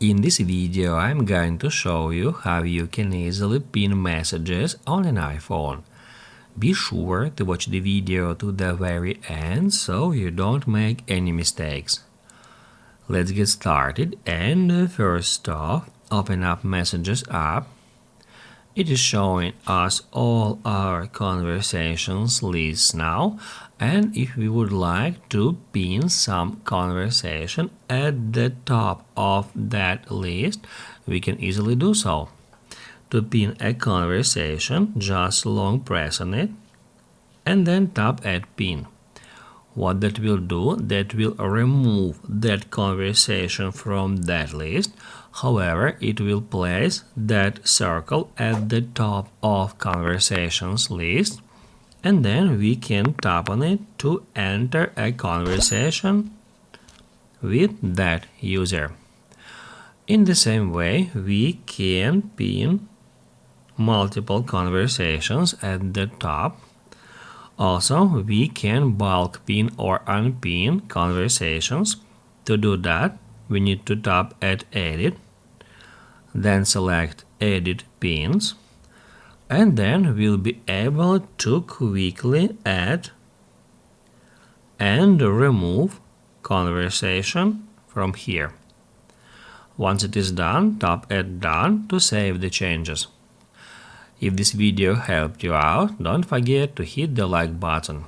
In this video, I'm going to show you how you can easily pin messages on an iPhone. Be sure to watch the video to the very end so you don't make any mistakes. Let's get started, and first off, open up Messages app. It is showing us all our conversations lists now, and if we would like to pin some conversation at the top of that list, we can easily do so. To pin a conversation, just long press on it and then tap Add Pin. What that will do, that will remove that conversation from that list. However, it will place that circle at the top of conversations list, and then we can tap on it to enter a conversation with that user. In the same way, we can pin multiple conversations at the top. Also, we can bulk pin or unpin conversations. To do that, we need to tap at Edit, then select Edit Pins, and then we'll be able to quickly add and remove conversation from here. Once it is done, tap at Done to save the changes. If this video helped you out, don't forget to hit the like button.